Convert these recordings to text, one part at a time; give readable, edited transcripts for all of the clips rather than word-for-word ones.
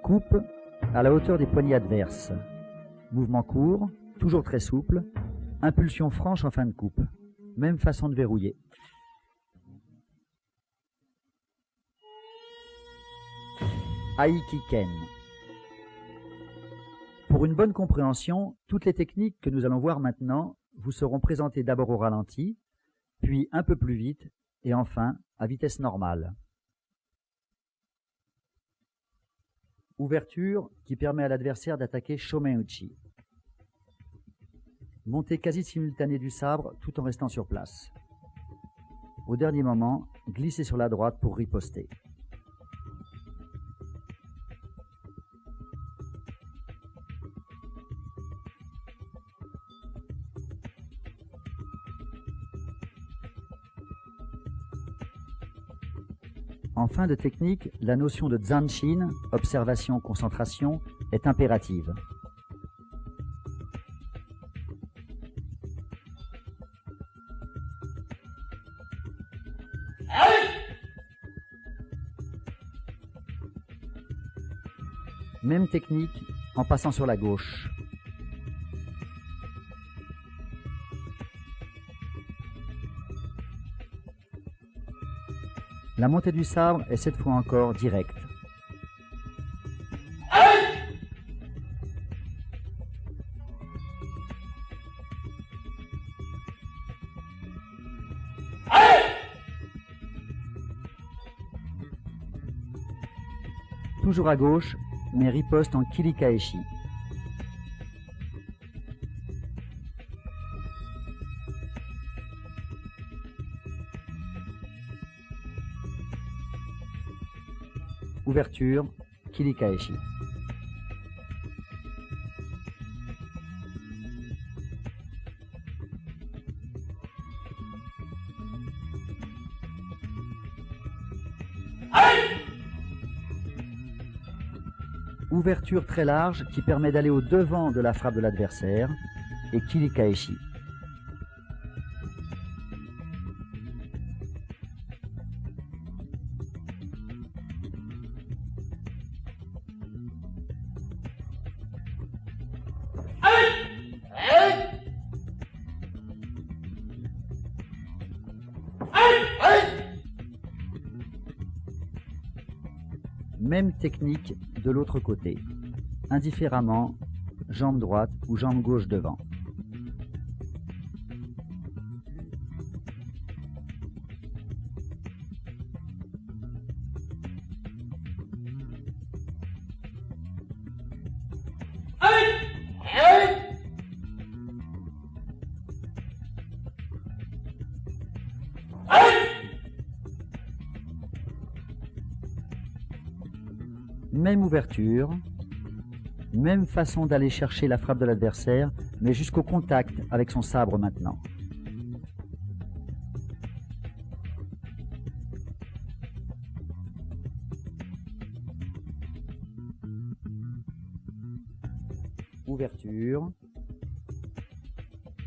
Coupe à la hauteur des poignets adverses. Mouvement court, toujours très souple. Impulsion franche en fin de coupe. Même façon de verrouiller. Aikiken. Pour une bonne compréhension, toutes les techniques que nous allons voir maintenant vous seront présentées d'abord au ralenti, puis un peu plus vite, et enfin à vitesse normale. Ouverture qui permet à l'adversaire d'attaquer Shomeuchi. Montée quasi simultanée du sabre tout en restant sur place. Au dernier moment, glisser sur la droite pour riposter. En fin de technique, la notion de Zanshin, observation-concentration, est impérative. Même technique en passant sur la gauche. La montée du sabre est cette fois encore directe. Toujours à gauche, mais riposte en Kirikaeshi. Ouverture, Kirikaeshi. Ouverture très large qui permet d'aller au devant de la frappe de l'adversaire et Kirikaeshi. Même technique de l'autre côté, indifféremment, jambe droite ou jambe gauche devant. Même ouverture, même façon d'aller chercher la frappe de l'adversaire, mais jusqu'au contact avec son sabre maintenant. Ouverture,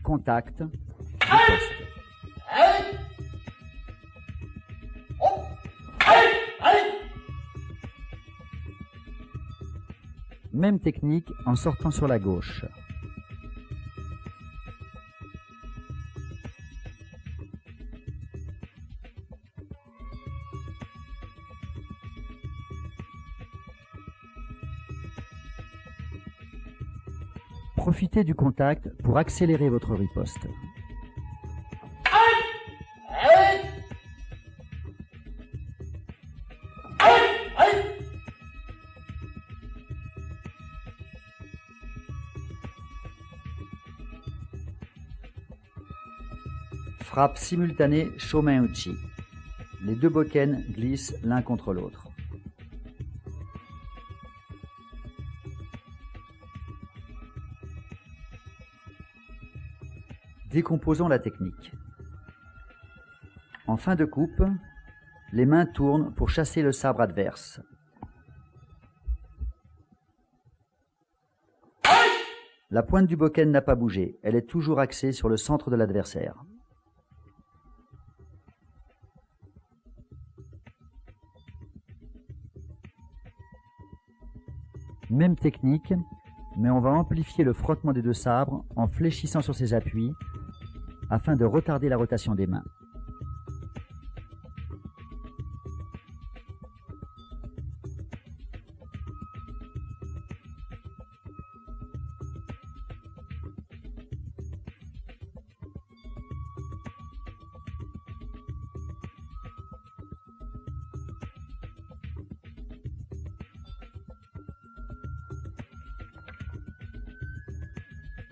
contact, riposte. Même technique en sortant sur la gauche. Profitez du contact pour accélérer votre riposte. Frappe simultanée Shomeuchi. Les deux bokken glissent l'un contre l'autre. Décomposons la technique. En fin de coupe, les mains tournent pour chasser le sabre adverse. La pointe du bokken n'a pas bougé, elle est toujours axée sur le centre de l'adversaire. Même technique, mais on va amplifier le frottement des deux sabres en fléchissant sur ses appuis afin de retarder la rotation des mains.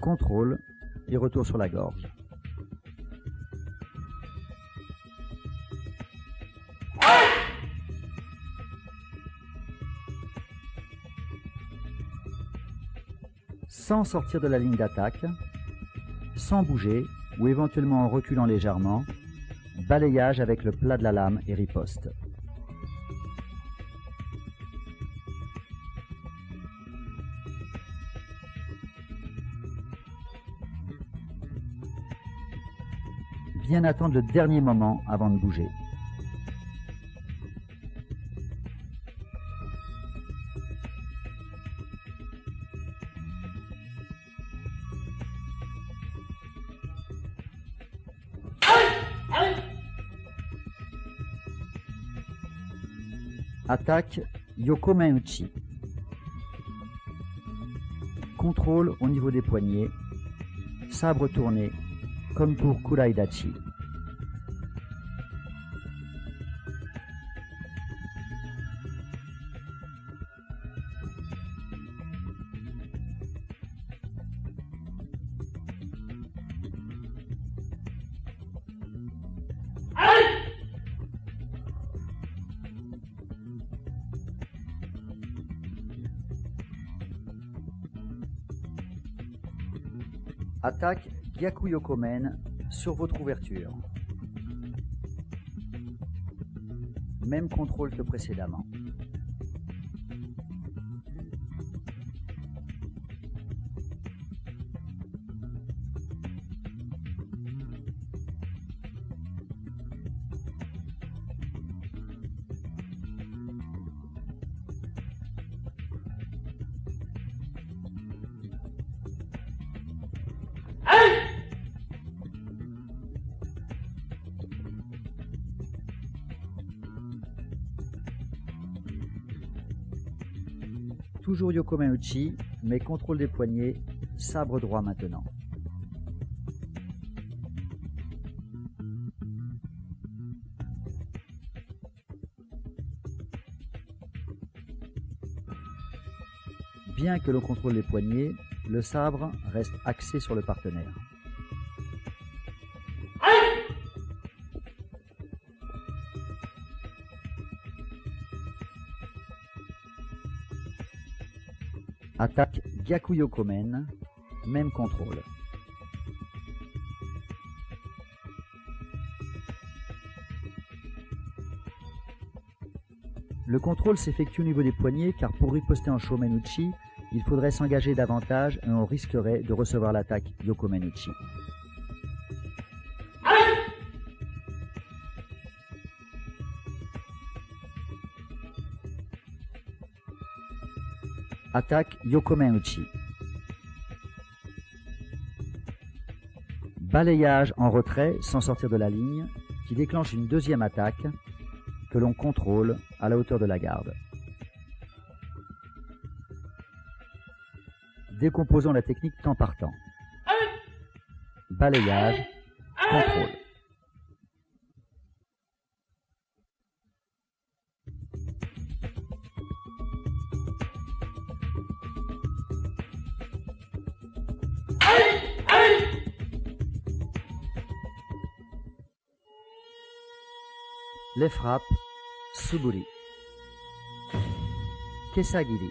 Contrôle et retour sur la gorge. Sans sortir de la ligne d'attaque, sans bouger ou éventuellement en reculant légèrement, balayage avec le plat de la lame et riposte. Bien attendre le dernier moment avant de bouger. Attaque Yokomen Uchi. Contrôle au niveau des poignets. Sabre tourné comme pour Kuraidachi. Attaque Gyaku Yokomen sur votre ouverture. Même contrôle que précédemment. Toujours Yokomen Uchi, mais contrôle des poignets, sabre droit maintenant. Bien que l'on contrôle les poignets, le sabre reste axé sur le partenaire. Attaque Gyaku Yokomen, même contrôle. Le contrôle s'effectue au niveau des poignets car pour riposter en Shomen Uchi, il faudrait s'engager davantage et on risquerait de recevoir l'attaque Yokomen Uchi. Attaque Yokomen Uchi. Balayage en retrait sans sortir de la ligne qui déclenche une deuxième attaque que l'on contrôle à la hauteur de la garde. Décomposons la technique temps par temps. Balayage, contrôle. Les frappes, Suburi. Kesagiri.